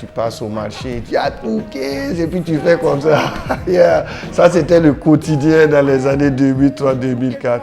Tu passes au marché, tu as Touquaise et puis tu fais comme ça. Yeah. Ça, c'était le quotidien dans les années 2003-2004.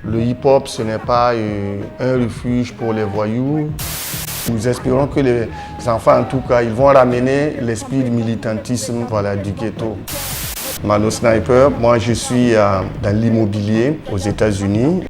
Le hip-hop, ce n'est pas un refuge pour les voyous. Nous espérons que les enfants, en tout cas, ils vont ramener l'esprit du militantisme du ghetto. Mano Sniper, moi je suis dans l'immobilier aux États-Unis.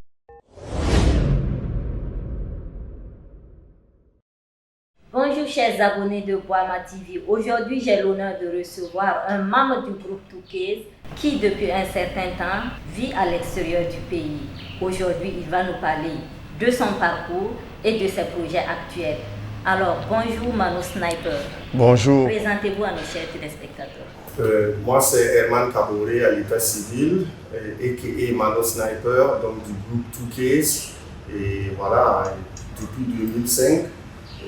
Bonjour chers abonnés de Boama TV. Aujourd'hui, j'ai l'honneur de recevoir un membre du groupe Touquaise qui, depuis un certain temps, vit à l'extérieur du pays. Aujourd'hui, il va nous parler de son parcours et de ses projets actuels. Alors, bonjour Mano Sniper. Bonjour. Présentez-vous à nos chers téléspectateurs. Moi, c'est Herman Kaboré à l'état civil, a.k.a. Mano Sniper, donc du groupe Touquaise. Et voilà, depuis 2005.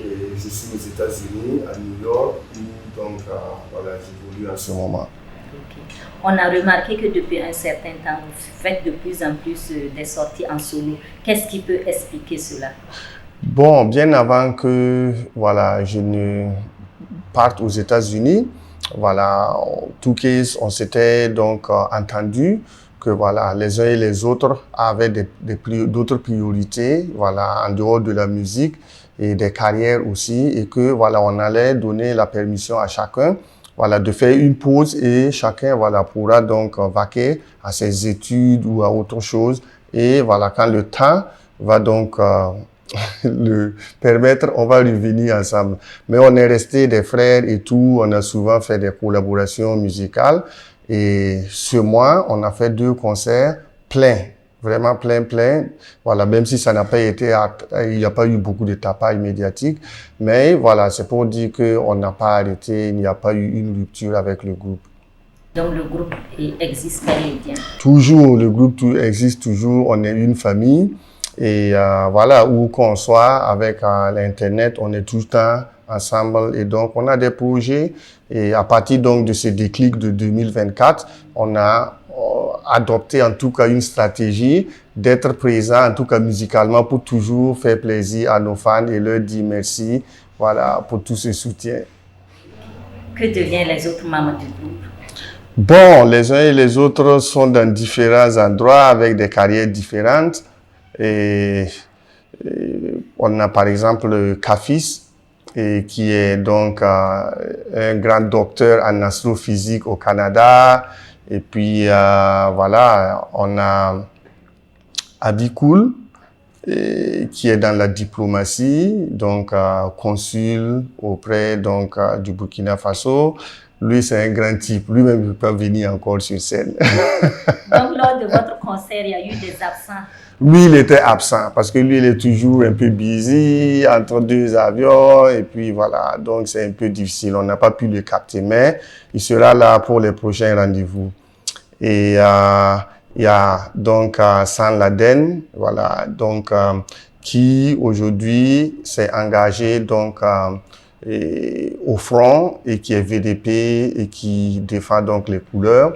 Et je suis aux États-Unis, à New York, où donc, j'évolue en ce moment. Okay. On a remarqué que depuis un certain temps, vous faites de plus en plus des sorties en solo. Qu'est-ce qui peut expliquer cela? Bon, bien avant que je ne parte aux États-Unis, Touquaise, on s'était donc entendu que les uns et les autres avaient d'autres priorités en dehors de la musique et des carrières aussi, et que on allait donner la permission à chacun de faire une pause et chacun pourra donc vaquer à ses études ou à autre chose, et quand le temps va donc le permettre, on va revenir ensemble. Mais on est resté des frères et tout, on a souvent fait des collaborations musicales, et ce mois on a fait 2 concerts pleins. Vraiment plein. Même si ça n'a pas été, il n'y a pas eu beaucoup de tapage médiatique. Mais c'est pour dire qu'on n'a pas arrêté, il n'y a pas eu une rupture avec le groupe. Donc le groupe existe bel et bien. Toujours, le groupe existe toujours, on est une famille. Et où qu'on soit avec l'internet, on est tout le temps ensemble. Et donc on a des projets. Et à partir donc de ce déclic de 2024, on a adopter en tout cas une stratégie d'être présent en tout cas musicalement pour toujours faire plaisir à nos fans et leur dire merci pour tout ce soutien. Que deviennent les autres membres du groupe? Bon, les uns et les autres sont dans différents endroits avec des carrières différentes, et on a par exemple Kafis, qui est donc un grand docteur en astrophysique au Canada. Et puis, on a Abikoul, qui est dans la diplomatie, donc consul auprès du Burkina Faso. Lui, c'est un grand type. Lui-même, il ne peut pas venir encore sur scène. Donc, lors de votre concert, il y a eu des absents? Lui, il était absent parce que lui, il est toujours un peu busy entre 2 avions. Et puis, donc c'est un peu difficile. On n'a pas pu le capter, mais il sera là pour les prochains rendez-vous. Et il y a donc San Laden, qui aujourd'hui s'est engagé donc au front et qui est VDP et qui défend donc les couleurs,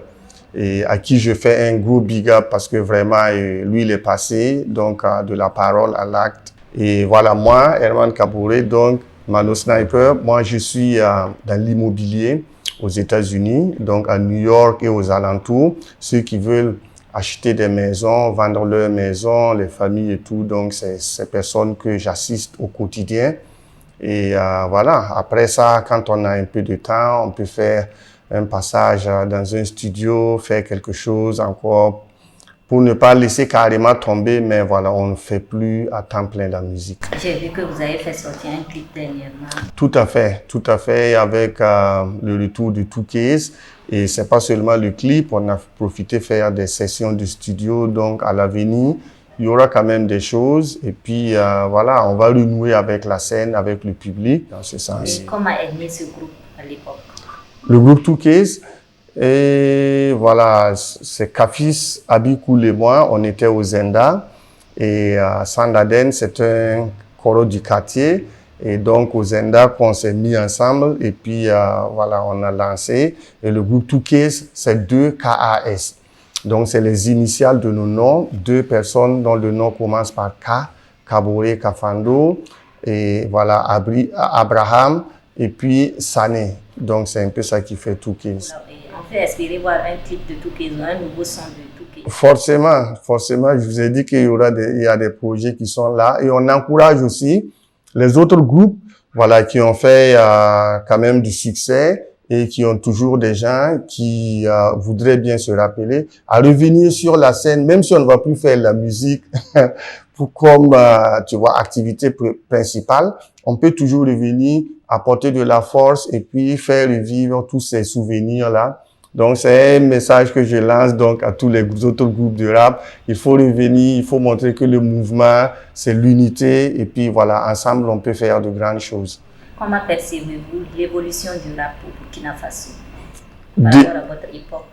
et à qui je fais un gros big up parce que vraiment lui il est passé donc de la parole à l'acte. Et moi, Herman Kaboré, donc Mano Sniper, moi je suis dans l'immobilier aux États-Unis, donc à New York et aux alentours. Ceux qui veulent acheter des maisons, vendre leurs maisons, les familles et tout, donc c'est ces personnes que j'assiste au quotidien. Et après ça, quand on a un peu de temps, on peut faire un passage dans un studio, faire quelque chose encore pour ne pas laisser carrément tomber, mais on ne fait plus à temps plein la musique. J'ai vu que vous avez fait sortir un clip dernièrement. Tout à fait, avec le retour de Touquaise. Et c'est pas seulement le clip, on a profité faire des sessions de studio, donc à l'avenir, il y aura quand même des choses. Et puis on va renouer avec la scène, avec le public, dans ce sens. Et comment est né ce groupe à l'époque? Le groupe Touquaise, et c'est Kafis, Abikoul et moi, on était au Zenda. Et San Laden, c'est un choro du quartier. Et donc, au Zenda, qu'on s'est mis ensemble. Et puis, on a lancé. Et le groupe Touquaise, c'est 2 KAS. Donc, c'est les initiales de nos noms. 2 personnes dont le nom commence par K Kabore Kafando, et voilà, Abraham, et puis Sané. Donc, c'est un peu ça qui fait Toukéz. On peut espérer voir un clip de Toukéz, un nouveau son de Toukéz. Forcément, je vous ai dit qu'il y a des projets qui sont là, et on encourage aussi les autres groupes, voilà, qui ont fait quand même du succès et qui ont toujours des gens qui voudraient bien se rappeler, à revenir sur la scène, même si on ne va plus faire la musique comme, tu vois, activité principale, on peut toujours revenir, apporter de la force et puis faire revivre tous ces souvenirs-là. Donc, c'est un message que je lance donc à tous les autres groupes de rap. Il faut revenir, il faut montrer que le mouvement, c'est l'unité. Et puis, voilà, ensemble, on peut faire de grandes choses. Comment percevez-vous l'évolution du rap au Burkina Faso par rapport à votre époque?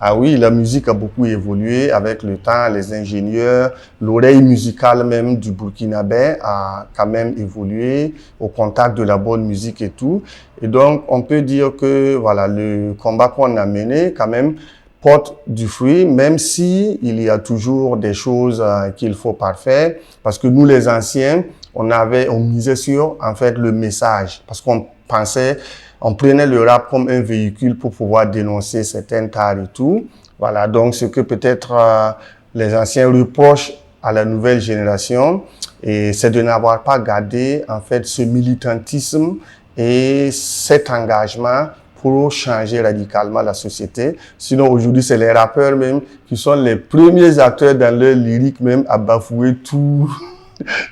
Ah oui, la musique a beaucoup évolué avec le temps, les ingénieurs, l'oreille musicale même du Burkinabé a quand même évolué au contact de la bonne musique et tout. Et donc, on peut dire que voilà, le combat qu'on a mené quand même porte du fruit, même si il y a toujours des choses qu'il faut parfaire, parce que nous les anciens, on misait sur en fait le message, parce qu'on pensait, on prenait le rap comme un véhicule pour pouvoir dénoncer certains tares et tout. Voilà, donc ce que peut-être les anciens reprochent à la nouvelle génération, et c'est de n'avoir pas gardé en fait ce militantisme et cet engagement pour changer radicalement la société. Sinon, aujourd'hui, c'est les rappeurs même qui sont les premiers acteurs dans leur lyrique même à bafouer tout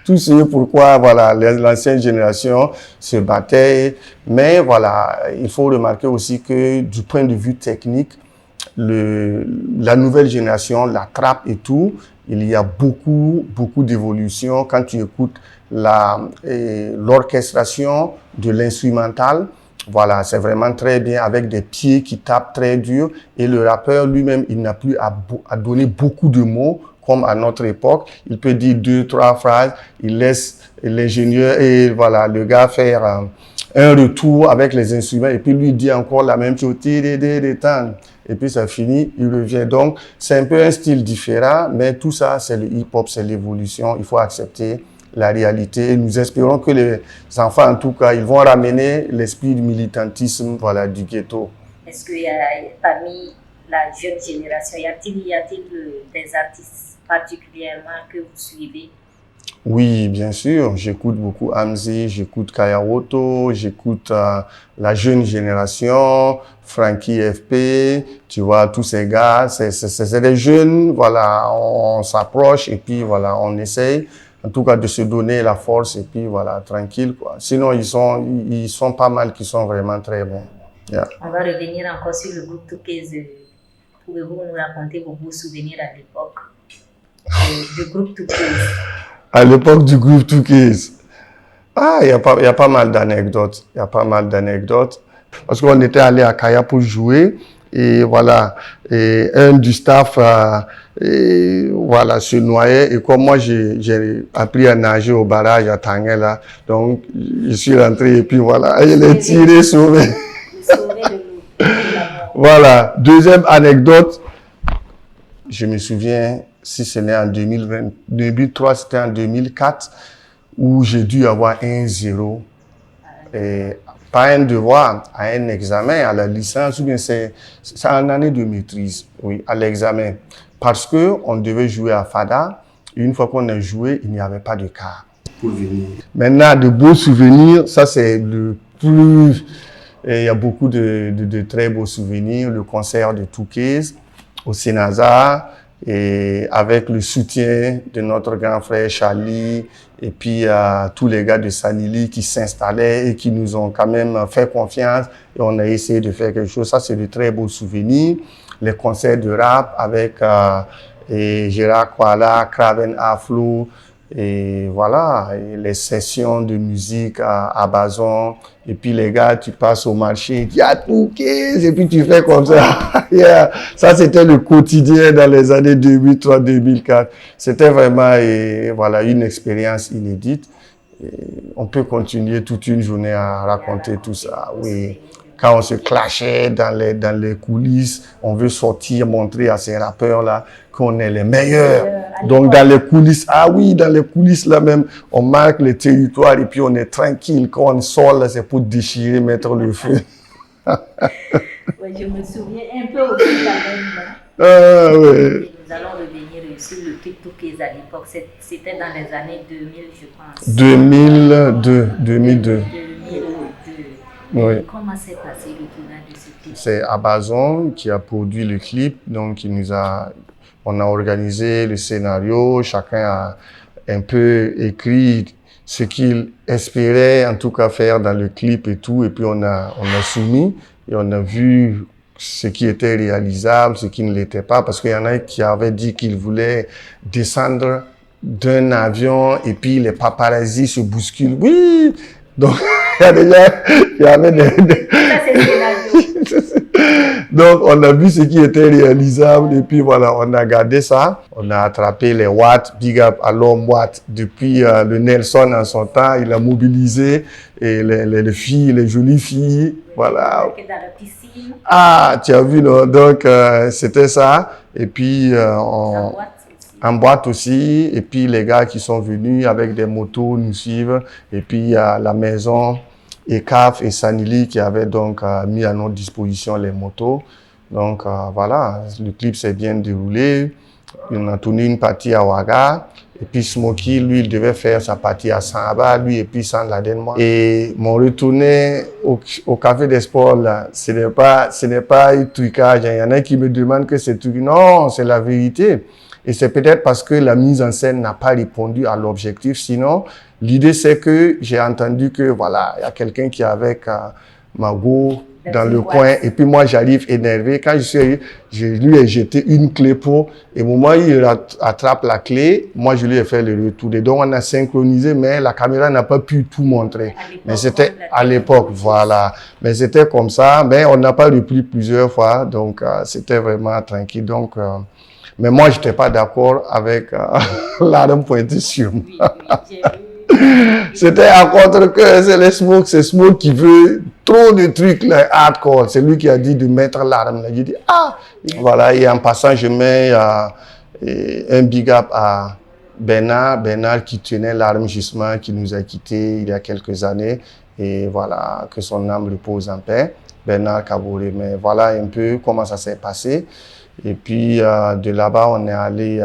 ce pourquoi voilà, l'ancienne génération se battait. Mais voilà, il faut remarquer aussi que du point de vue technique, la nouvelle génération, la trappe et tout, il y a beaucoup d'évolution. Quand tu écoutes l'orchestration de l'instrumental, voilà, c'est vraiment très bien avec des pieds qui tapent très dur. Et le rappeur lui-même, il n'a plus à donner beaucoup de mots comme à notre époque. Il peut dire 2, 3 phrases, il laisse l'ingénieur et voilà, le gars faire un retour avec les instruments et puis lui dit encore la même chose, et puis ça finit, il revient. Donc, c'est un peu un style différent, mais tout ça, c'est le hip-hop, c'est l'évolution. Il faut accepter la réalité et nous espérons que les enfants, en tout cas, ils vont ramener l'esprit du militantisme, voilà, du ghetto. Est-ce qu'il y a parmi la jeune génération, y a-t-il des artistes particulièrement que vous suivez? Oui, bien sûr. J'écoute beaucoup Amzi, j'écoute Kayawoto, j'écoute la jeune génération, Frankie FP, tu vois, tous ces gars, c'est des jeunes, voilà, on s'approche et puis voilà, on essaye, en tout cas, de se donner la force et puis voilà, tranquille, quoi. Sinon, ils sont pas mal, qui sont vraiment très bons. Yeah. On va revenir encore sur le groupe Toukéz. Pouvez-vous nous raconter vos beaux souvenirs à l'époque du groupe Toukéz? À l'époque du groupe Toukéz, il y a pas mal d'anecdotes. Il y a pas mal d'anecdotes. Parce qu'on était allé à Kaya pour jouer. Et voilà, et un du staff voilà, se noyait. Et comme moi, j'ai appris à nager au barrage à Tangela, donc je suis rentré et puis voilà, il est tiré, sauvé. Voilà, deuxième anecdote, je me souviens, si ce n'est en 2003, c'était en 2004, où j'ai dû avoir 1-0. Et pas un devoir, à un examen, à la licence, ou bien c'est en année de maîtrise, oui, à l'examen. Parce que on devait jouer à Fada, et une fois qu'on a joué, il n'y avait pas de car pour venir. Maintenant, de beaux souvenirs, ça c'est le plus... Et il y a beaucoup de très beaux souvenirs, le concert de Toukéz au Sénazar, et avec le soutien de notre grand frère Charlie, et puis tous les gars de Sanili qui s'installaient et qui nous ont quand même fait confiance, et on a essayé de faire quelque chose. Ça, c'est de très beaux souvenirs. Les concerts de rap avec Gérard Kouala, Craven Aflo, et voilà, et les sessions de musique à Bazon. Et puis les gars, tu passes au marché, il y a Toukéz, et puis tu fais comme ça. Yeah. Ça, c'était le quotidien dans les années 2003-2004. C'était vraiment voilà, une expérience inédite. Et on peut continuer toute une journée à raconter tout ça. Oui. quand on se clashait dans les coulisses, on veut sortir, montrer à ces rappeurs-là qu'on est les meilleurs. Donc dans les coulisses, ah oui, dans les coulisses là même, on marque le territoire et puis on est tranquille. Quand on sort là, c'est pour déchirer, mettre le feu. Ouais, je me souviens un peu aussi quand même. Ah, ouais. Nous allons revenir sur le clip Toukéz à l'époque. C'était dans les années 2000, je pense. 2002. Oui. Comment s'est passé le tournage de ce clip? C'est Abazon qui a produit le clip. Donc, on a organisé le scénario. Chacun a un peu écrit ce qu'il espérait en tout cas faire dans le clip et tout. Et puis, on a soumis et on a vu ce qui était réalisable, ce qui ne l'était pas, parce qu'il y en a qui avaient dit qu'ils voulaient descendre d'un avion et puis les paparazzis se bousculent. Oui! Donc, il y avait des... Ça, c'est le scénario. Donc, on a vu ce qui était réalisable et puis voilà, on a gardé ça. On a attrapé les Watt, big up à l'homme Watt. Depuis le Nelson en son temps, il a mobilisé et les filles, les jolies filles, voilà. Dans la piscine. Ah, tu as vu, non? Donc, c'était ça. Et puis, en boîte aussi. Et puis, les gars qui sont venus avec des motos nous suivent. Et puis, il y a la maison ECAF et Sanili qui avaient donc mis à notre disposition les motos. Donc, voilà, le clip s'est bien déroulé. On a tourné une partie à Ouaga. Et puis Smokey, lui, il devait faire sa partie à Samba, lui, et puis San Laden, moi. Et mon retourné au Café des Sports, là, ce n'est pas un trucage. Il y en a qui me demandent que c'est truc. Non, c'est la vérité. Et c'est peut-être parce que la mise en scène n'a pas répondu à l'objectif. Sinon, l'idée, c'est que j'ai entendu que, voilà, il y a quelqu'un qui est avec Mago dans le coin. Et puis moi, j'arrive énervé. Quand je lui ai jeté une clé pour, et au moment où il attrape la clé, moi, je lui ai fait le retour. Et donc, on a synchronisé, mais la caméra n'a pas pu tout montrer. Mais c'était à l'époque, voilà. Mais c'était comme ça. Mais on n'a pas repris plusieurs fois. Donc, c'était vraiment tranquille. Donc, mais moi, je n'étais pas d'accord avec l'arme pointée sur moi. C'était à contre que c'est Smoke qui veut trop de trucs là, hardcore. C'est lui qui a dit de mettre l'arme. J'ai dit, ah! Voilà, et en passant, je mets un big up à Bernard qui tenait l'arme justement, qui nous a quittés il y a quelques années. Et voilà, que son âme repose en paix. Bernard Kaboré. Mais voilà un peu comment ça s'est passé. Et puis, de là-bas, on est allé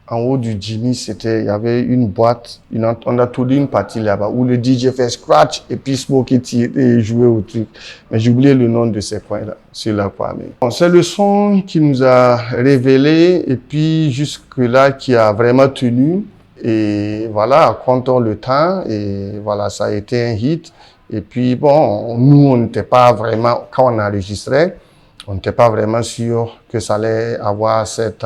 en haut du Jimmy, il y avait une boîte, on a tourné une partie là-bas où le DJ fait scratch et puis Smokey et jouait au truc. Mais j'ai oublié le nom de ces coins-là, sur la Kwame. Bon, c'est le son qui nous a révélé et puis jusque-là qui a vraiment tenu. Et voilà, comptons le temps et voilà, ça a été un hit. Et puis bon, nous, on n'était pas vraiment, quand on enregistrait, on n'était pas vraiment sûr que ça allait avoir cette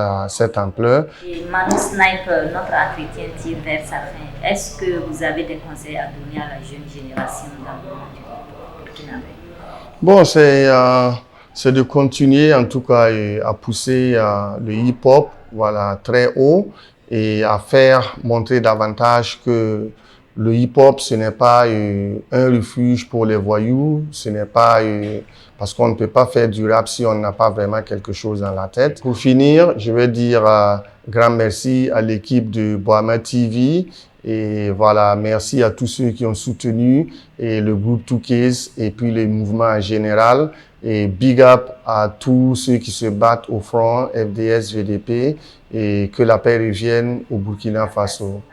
ampleur. Et Manu Snipe, notre entretien tire vers sa fin. Est-ce que vous avez des conseils à donner à la jeune génération dans le monde du burkinabé? Bon, c'est de continuer en tout cas à pousser le hip-hop voilà, très haut et à faire montrer davantage que le hip-hop, ce n'est pas un refuge pour les voyous, ce n'est pas parce qu'on ne peut pas faire du rap si on n'a pas vraiment quelque chose dans la tête. Pour finir, je vais dire grand merci à l'équipe de Boama TV et voilà, merci à tous ceux qui ont soutenu et le groupe Toukéz et puis les mouvements en général et big up à tous ceux qui se battent au front, FDS, VDP et que la paix revienne au Burkina Faso.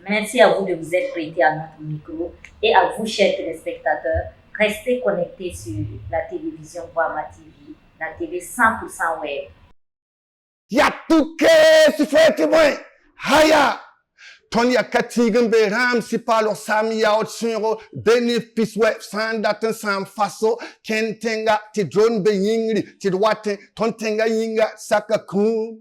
Merci à vous de vous être prêtés à notre micro et à vous, chers téléspectateurs, restez connectés sur la télévision Boama TV, la télé 100% web. Ya Toukéz, tu fais témoin, haya, Tonya Katigan Beram, si par le Sami Yaotsuro, bénéfice web, sans date sans façon, Kentenga, ti drone be yingri, ti droite, ton tenga yinga, sakakum.